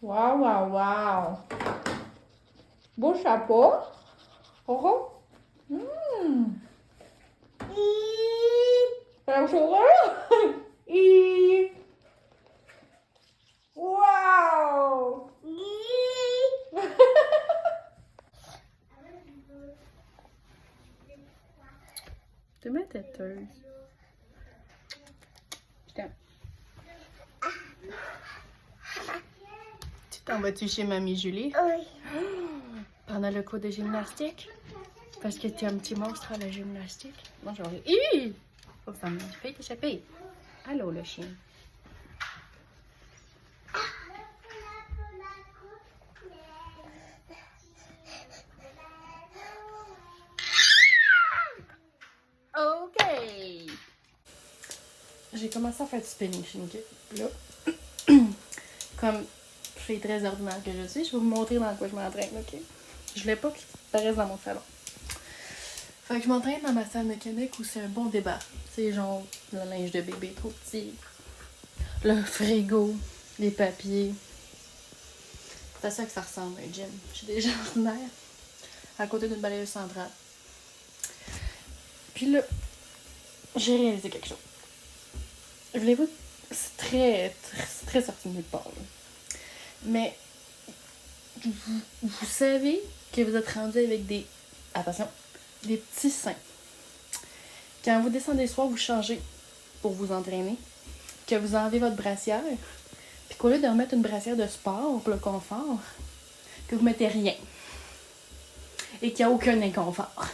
Waouh, waouh, waouh. Beau chapeau. Oh, oh. Faire sourire. Waouh. T'es ma têteuse. Je t'aime. Tu t'en vas-tu chez Mamie Julie? Oui. Pendant le cours de gymnastique? Parce que tu es un petit monstre à la gymnastique. Bonjour. Hi! Faut que ça me fait échapper. Allô, le chien. OK! J'ai commencé à faire du spinning shinge. Là, comme je suis très ordinaire que je suis, je vais vous montrer dans quoi je m'entraîne, OK? Je voulais pas qu'il paraisse dans mon salon. Fait que je m'entraîne dans ma salle mécanique où c'est un bon débat. C'est genre le linge de bébé trop petit, le frigo, les papiers. C'est à ça que ça ressemble un gym. Je suis déjà ordinaire à côté d'une balayeuse centrale. Puis là, j'ai réalisé quelque chose. Voulez-vous, c'est très sorti de nulle part. Là. Mais vous savez que vous êtes rendu avec des, attention, des petits seins. Quand vous descendez le soir, vous changez pour vous entraîner, que vous enlevez votre brassière, puis qu'au lieu de remettre une brassière de sport pour le confort, que vous mettez rien. Et qu'il n'y a aucun inconfort.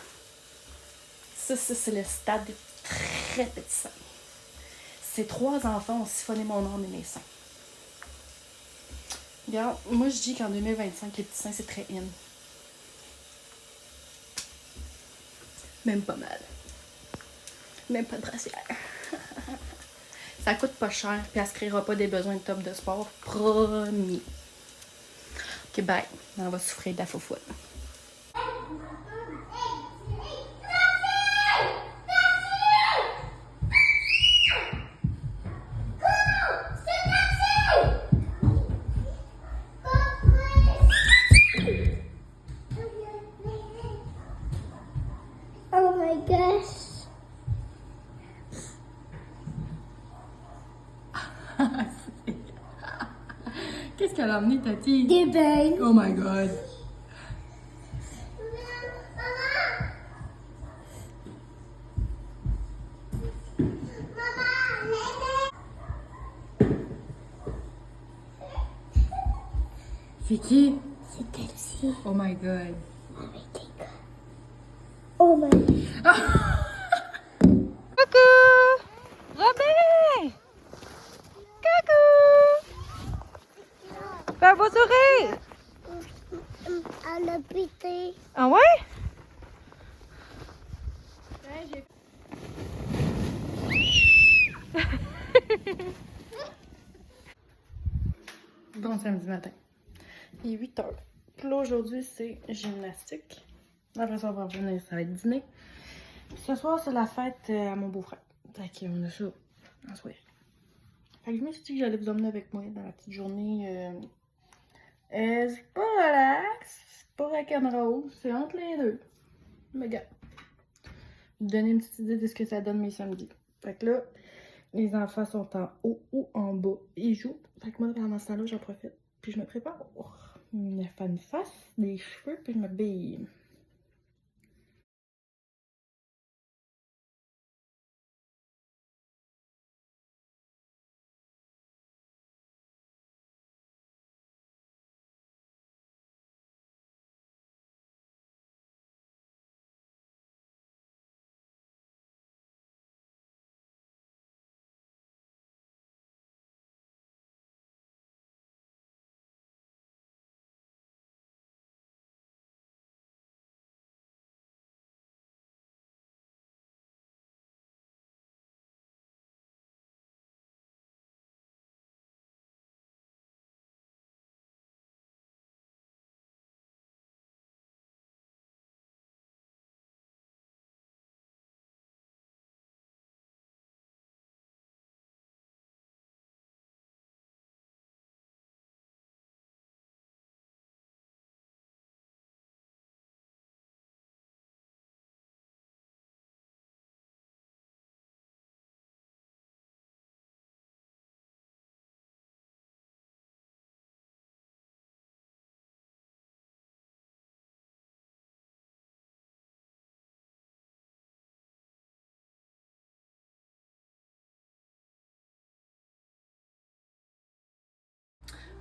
Ça, c'est le stade des très petits seins. Ces 3 enfants ont siphonné mon âme et mes seins. Regarde, moi je dis qu'en 2025, les petits seins, c'est très in. Même pas mal. Même pas de brassière. Ça coûte pas cher, puis elle se créera pas des besoins de top de sport. Promis. Ok, bye. On va souffrir de la foufoune. Oh my gosh. Qu'est-ce qu'elle a amené, Tati? Des bains. Oh my god. C'est qui? C'est elle-ci. Oh my god. Avec des gars. Oh my gosh. Coucou! Robin! Coucou! Fais un beau sourire! Elle a pété. Ah ouais? Bon samedi matin. Il est 8h. Puis là, aujourd'hui, c'est gymnastique. Après ça, on va revenir, ça va être dîner. Ce soir, c'est la fête à mon beau-frère. Fait qu'on a ça en soirée. Fait que je me suis dit que j'allais vous emmener avec moi dans la petite journée. C'est pas relax, c'est pas rock'n'roll, c'est entre les deux. Mais gars, vous donner une petite idée de ce que ça donne mes samedis. Fait que là, les enfants sont en haut ou en bas. Ils jouent. Fait que moi, pendant ce temps-là, j'en profite. Puis je me prépare. Je me fais une face, des cheveux, puis je m'habille.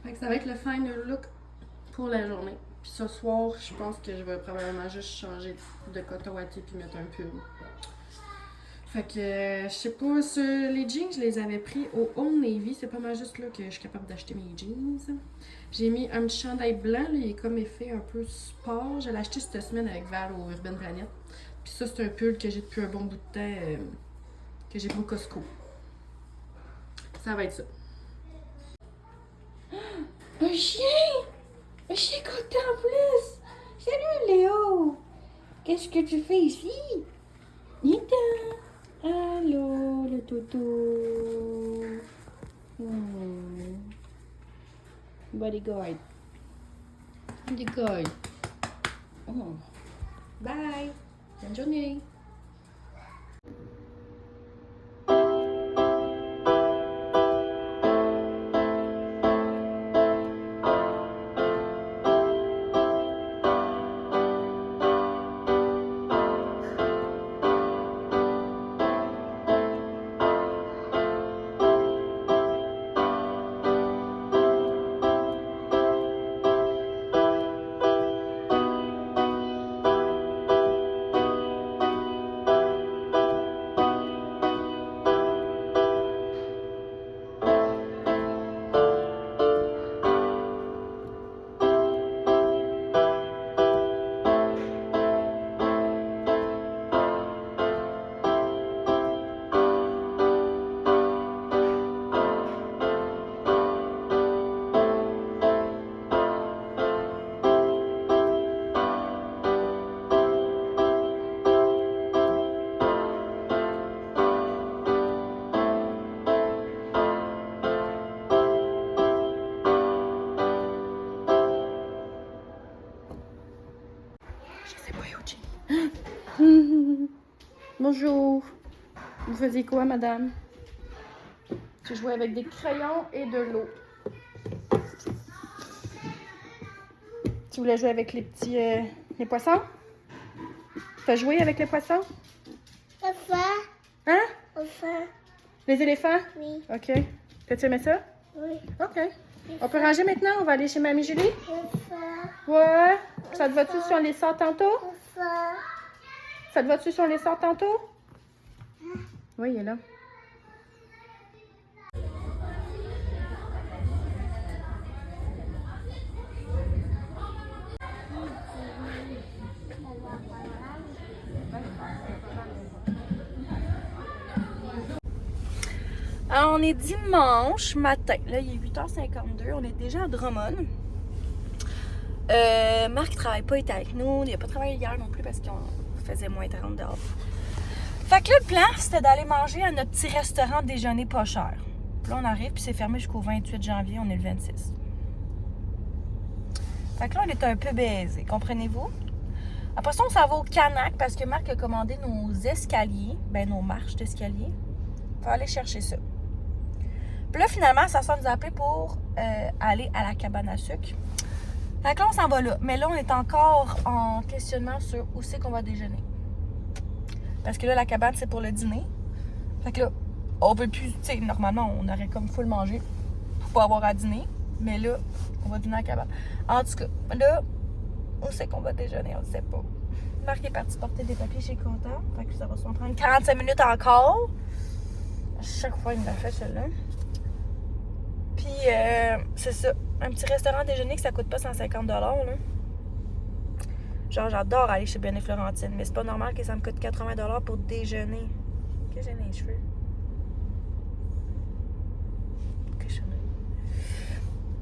Fait que ça va être le final look pour la journée. Puis ce soir, je pense que je vais probablement juste changer de coton watté puis mettre un pull. Fait que, je sais pas, les jeans, je les avais pris au Old Navy. C'est pas mal juste là que je suis capable d'acheter mes jeans. J'ai mis un petit chandail blanc, là, il est comme effet un peu sport. Je l'ai acheté cette semaine avec Val au Urban Planet. Puis ça, c'est un pull que j'ai depuis un bon bout de temps, que j'ai pris au Costco. Ça va être ça. Un chien! Un chien content en plus! Salut Léo! Qu'est-ce que tu fais ici? Viens-t'en! Allô, le toutou! Bodyguard. Bodyguard. Oh. Bye! Bonne journée! Bonjour. Vous faisiez quoi, madame? J'ai joué avec des crayons et de l'eau. Tu voulais jouer avec les petits... les poissons? T'as joué avec les poissons? Enfin. Hein? Enfin. Les éléphants? Oui. OK. T'as-tu aimé ça? Oui. OK. On peut ranger maintenant? On va aller chez Mamie Julie? Enfin. Ouais. Ça te va-tu si on les sort tantôt? Enfin. Ça te va-tu si on les sort tantôt? Oui, il est là. Alors, on est dimanche matin. Là, il est 8h52. On est déjà à Drummond. Marc ne travaille pas, il était avec nous. Il n'a pas travaillé hier non plus parce qu'on faisait moins 30 dehors. Fait que là, le plan, c'était d'aller manger à notre petit restaurant déjeuner pas cher. Puis là, on arrive, puis c'est fermé jusqu'au 28 janvier. On est le 26. Fait que là, on est un peu baisé, comprenez-vous? Après ça, on s'en va au Canac parce que Marc a commandé nos escaliers. Ben, nos marches d'escalier. On va aller chercher ça. Puis là, finalement, ça nous a appelé pour aller à la cabane à sucre. Fait que là, on s'en va là. Mais là, on est encore en questionnement sur où c'est qu'on va déjeuner. Parce que là, la cabane, c'est pour le dîner. Fait que là, on veut plus... Tu sais, normalement, on aurait comme full manger pour pas avoir à dîner. Mais là, on va dîner à la cabane. En tout cas, là, où c'est qu'on va déjeuner? On ne sait pas. Marc est parti porter des papiers chez Comptant. Fait que ça va se prendre 45 minutes encore. À chaque fois, il me l'a fait, celle-là. Puis, c'est ça. Un petit restaurant déjeuner que ça coûte pas 150 $, là. Genre, j'adore aller chez Ben et Florentine, mais c'est pas normal que ça me coûte 80 $ pour déjeuner. Qu'est-ce que j'ai dans les cheveux? Qu'est-ce que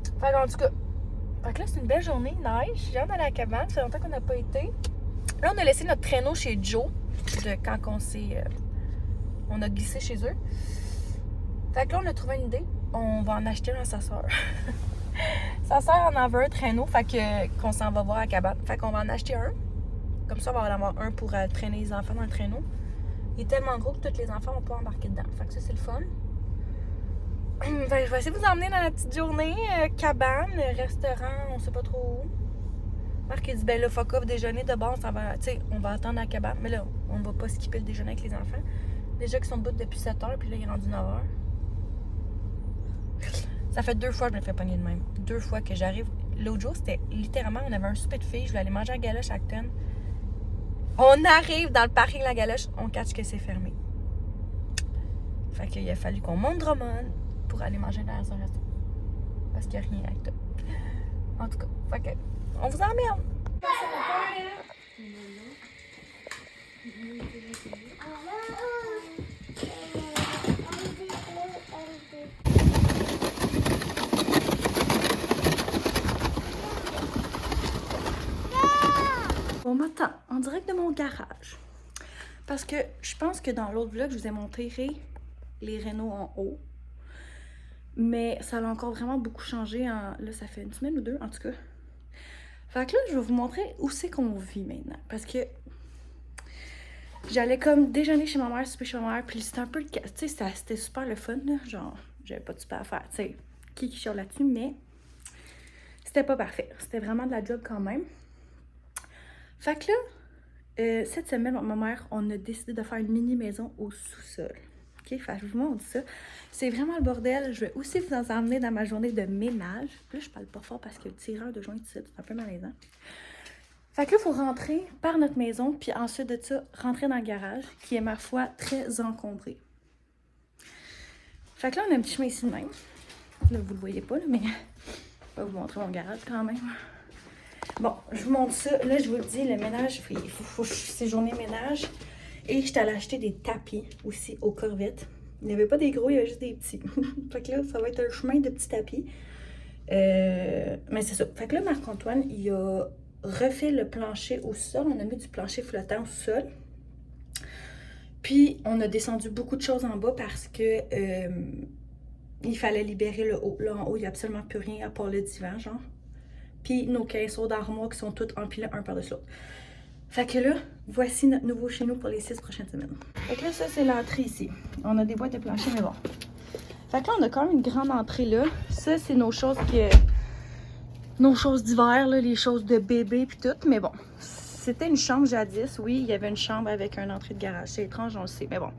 j'ai? Fait qu'en tout cas, fait que là, c'est une belle journée, neige. J'ai hâte d'aller à la cabane, ça fait longtemps qu'on n'a pas été. Là, on a laissé notre traîneau chez Joe, de quand on s'est... on a glissé chez eux. Fait que là, on a trouvé une idée. On va en acheter un à sa soeur. Sa soeur en veut un traîneau, fait que qu'on s'en va voir à la cabane. Fait qu'on va en acheter un. Comme ça, on va en avoir un pour traîner les enfants dans le traîneau. Il est tellement gros que tous les enfants vont pas embarquer dedans. Fait que ça, c'est le fun. Fait que je vais essayer de vous emmener dans la petite journée. Cabane, restaurant, on sait pas trop où. Marc, il dit, ben là, fuck off, déjeuner de base, on va attendre à la cabane. Mais là, on va pas skipper le déjeuner avec les enfants. Déjà qu'ils sont debout depuis 7h, puis là, il est rendu 9h. Ça fait 2 fois que je me fais pogner de même. 2 fois que j'arrive. L'autre jour, c'était littéralement, on avait un souper de filles, je voulais aller manger à Galoche à Acton. On arrive dans le parking de la Galoche, on catch que c'est fermé. Fait qu'il a fallu qu'on monte Drummond pour aller manger dans un restaurant. Parce qu'il n'y a rien à Acton. En tout cas, fait que, on vous emmerde. On m'attend en direct de mon garage. Parce que je pense que dans l'autre vlog, je vous ai montré les rénaux en haut. Mais ça a encore vraiment beaucoup changé. Là, ça fait 1 semaine ou 2 en tout cas. Fait que là, je vais vous montrer où c'est qu'on vit maintenant. Parce que j'allais comme déjeuner chez ma mère, souper chez ma mère. Puis c'était un peu le cas. Tu sais, c'était super le fun, là. Genre, j'avais pas de super à faire. Tu sais, qui chiale là-dessus, mais c'était pas parfait. C'était vraiment de la job quand même. Fait que là, cette semaine, ma mère, on a décidé de faire une mini-maison au sous-sol. OK? Fait que je vous montre ça. C'est vraiment le bordel. Je vais aussi vous en emmener dans ma journée de ménage. Puis là, je parle pas fort parce que le tireur de joint ici, c'est un peu malaisant. Fait que là, il faut rentrer par notre maison, puis ensuite de ça, rentrer dans le garage, qui est, ma foi, très encombré. Fait que là, on a un petit chemin ici de même. Là, vous le voyez pas, là, mais je vais vous montrer mon garage quand même. Bon, je vous montre ça. Là, je vous le dis, le ménage, il faut c'est journée ménage. Et je suis allée acheter des tapis aussi aux Corvettes. Il n'y avait pas des gros, il y avait juste des petits. Fait que là, ça va être un chemin de petits tapis. Mais c'est ça. Fait que là, Marc-Antoine, il a refait le plancher au sol. On a mis du plancher flottant au sol. Puis, on a descendu beaucoup de choses en bas parce que il fallait libérer le haut. Là, en haut, il n'y a absolument plus rien à part le divan, genre. Puis nos caisses d'armoire qui sont toutes empilées un par-dessus l'autre. Fait que là, voici notre nouveau chez nous pour les 6 prochaines semaines. Fait que là, ça, c'est l'entrée ici. On a des boîtes de plancher, mais bon. Fait que là, on a quand même une grande entrée là. Ça, c'est nos choses nos choses d'hiver, là, les choses de bébé puis tout. Mais bon, c'était une chambre jadis. Oui, il y avait une chambre avec une entrée de garage. C'est étrange, on le sait, mais bon.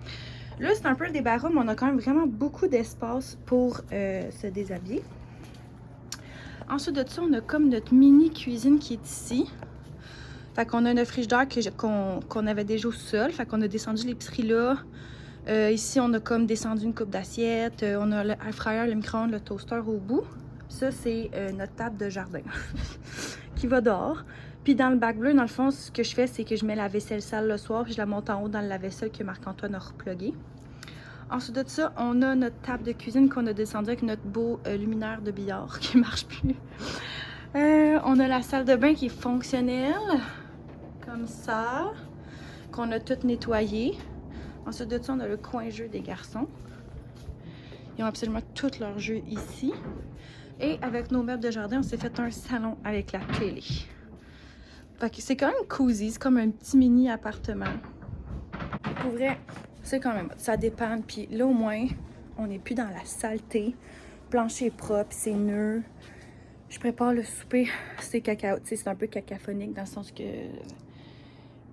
Là, c'est un peu le débarras, mais on a quand même vraiment beaucoup d'espace pour se déshabiller. Ensuite de ça, on a comme notre mini cuisine qui est ici. Fait qu'on a notre frigidaire qu'on avait déjà au sol. Fait qu'on a descendu l'épicerie là. Ici, on a comme descendu une coupe d'assiettes. On a le air fryer, le micro-ondes, le toaster au bout. Ça, c'est notre table de jardin qui va dehors. Puis dans le bac bleu, dans le fond, ce que je fais, c'est que je mets la vaisselle sale le soir. Puis je la monte en haut dans le lave-vaisselle que Marc-Antoine a replugué. Ensuite de ça, on a notre table de cuisine qu'on a descendu avec notre beau luminaire de billard qui marche plus. On a la salle de bain qui est fonctionnelle, comme ça, qu'on a tout nettoyé. Ensuite de ça, on a le coin jeu des garçons. Ils ont absolument tout leur jeu ici. Et avec nos meubles de jardin, on s'est fait un salon avec la télé. Fait que c'est quand même cosy, c'est comme un petit mini appartement. Pour vrai, c'est quand même, ça dépend. Puis là, au moins, on n'est plus dans la saleté. Le plancher est propre, c'est neuf. Je prépare le souper, c'est cacao. Tu sais, c'est un peu cacophonique dans le sens que,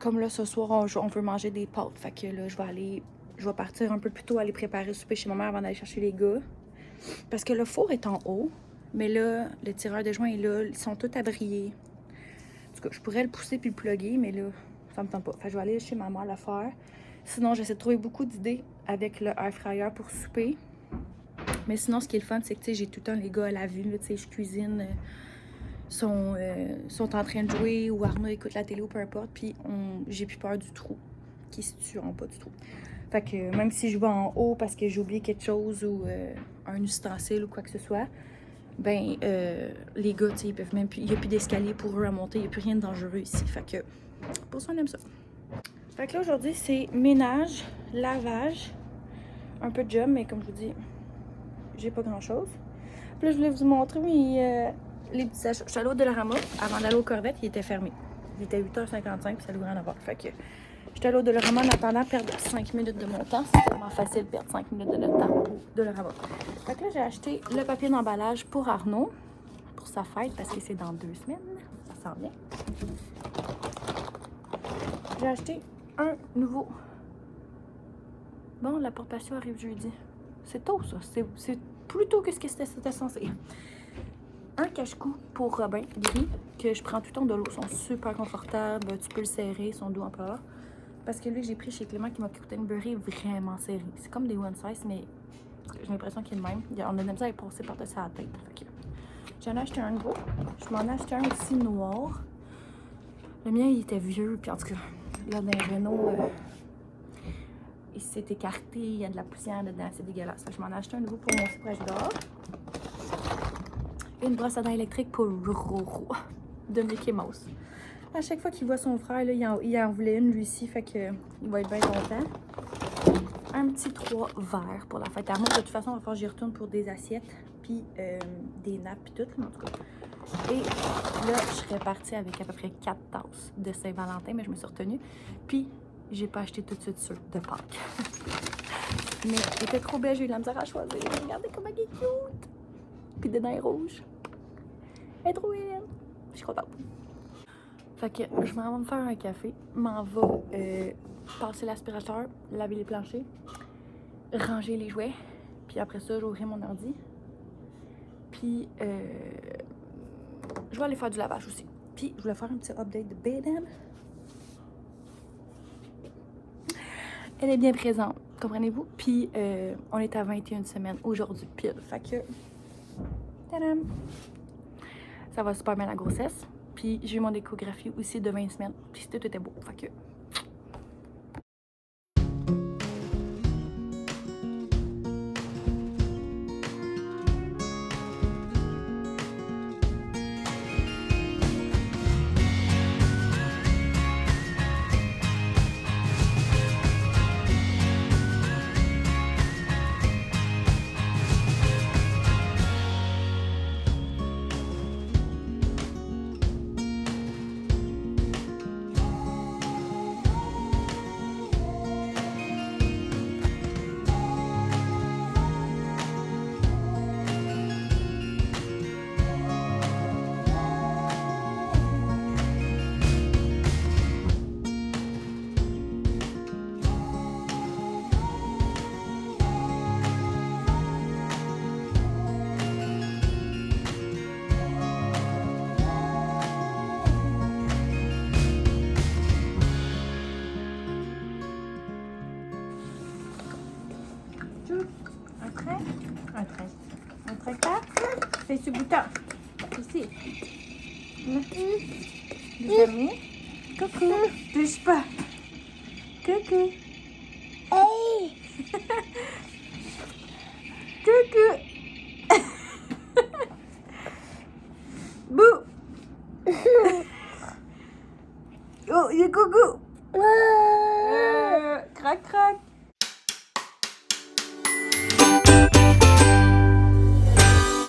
comme là, ce soir, on veut manger des pâtes. Fait que là, je vais partir un peu plus tôt aller préparer le souper chez ma mère avant d'aller chercher les gars. Parce que le four est en haut, mais là, le tireur de joint est là. Ils sont tous à briller. En tout cas, je pourrais le pousser puis le plugger, mais là, ça me tente pas. Fait que je vais aller chez ma mère le faire. Sinon, j'essaie de trouver beaucoup d'idées avec le air fryer pour souper. Mais sinon, ce qui est le fun, c'est que j'ai tout le temps les gars à la vue. Là, je cuisine, sont en train de jouer ou Arnaud écoute la télé ou peu importe. Puis j'ai plus peur du trou qui se tue en bas du trou. Fait que même si je vais en haut parce que j'ai oublié quelque chose ou un ustensile ou quoi que ce soit, ben les gars, ils peuvent même plus. Il n'y a plus d'escalier pour eux à monter. Il n'y a plus rien de dangereux ici. Fait que pour ça, on aime ça. Fait que là, aujourd'hui, c'est ménage, lavage, un peu de job, mais comme je vous dis, j'ai pas grand-chose. Puis là, je voulais vous montrer les petits achats. Je suis allée au Dollarama. Avant d'aller aux Corvettes, il était fermé. Il était 8h55, puis ça l'ouvrait en avant. Fait que j'étais allée au Dollarama en attendant perdre 5 minutes de mon temps. C'est vraiment facile de perdre 5 minutes de notre temps au Dollarama. Fait que là, j'ai acheté le papier d'emballage pour Arnaud, pour sa fête, parce que c'est dans 2 semaines. Ça sent bien. J'ai acheté un nouveau. Bon, la porte patio arrive jeudi. C'est tôt, ça. plus tôt que ce que c'était censé. Un cache-cou pour Robin, gris, que je prends tout le temps de l'eau. Ils sont super confortables, tu peux le serrer, ils sont doux en part. Parce que lui, j'ai pris chez Clément qui m'a coûté une beurrée vraiment serrée. C'est comme des one size, mais j'ai l'impression qu'il est le même. On a de la misère à passer par-dessus la tête. J'en ai acheté un gros. Je m'en ai acheté un aussi noir. Le mien, il était vieux, puis en tout cas, là, dans les Renault, il s'est écarté, il y a de la poussière dedans, c'est dégueulasse. Je m'en ai acheté un nouveau pour mon spray dehors. Une brosse à dents électrique pour Roro de Mickey Mouse. À chaque fois qu'il voit son frère, là, il en voulait une lui aussi, fait que il va être bien content. Un petit 3 verres pour la fête à moi. De toute façon, il va falloir que j'y retourne pour des assiettes, puis des nappes, puis tout, mais en tout cas. Et là, je serais partie avec à peu près 4 tasses de Saint-Valentin, mais je me suis retenue. Puis, j'ai pas acheté tout de suite ceux de Pâques. Mais elle était trop belle, j'ai eu de la misère à choisir. Regardez comment elle est cute! Puis dedans, elle est rouge. Elle est trop belle. Je suis contente. Fait que je m'en vais me faire un café, m'en vais passer l'aspirateur, laver les planchers, ranger les jouets, puis après ça, j'ouvrirai mon ordi. Puis, je vais aller faire du lavage aussi. Puis, je voulais faire un petit update de Baden. Elle est bien présente, comprenez-vous? Puis, on est à 21 semaines aujourd'hui, pile. Fait que, tadam! Ça va super bien la grossesse. Puis, j'ai eu mon échographie aussi de 20 semaines. Puis, tout était beau. Fait que, un tracteur. Fais ce bouton. Ici. Les amis. Coucou. Touche pas. Coucou. Hey! Coucou. Bouh. Oh, il est coucou. Crac, crac.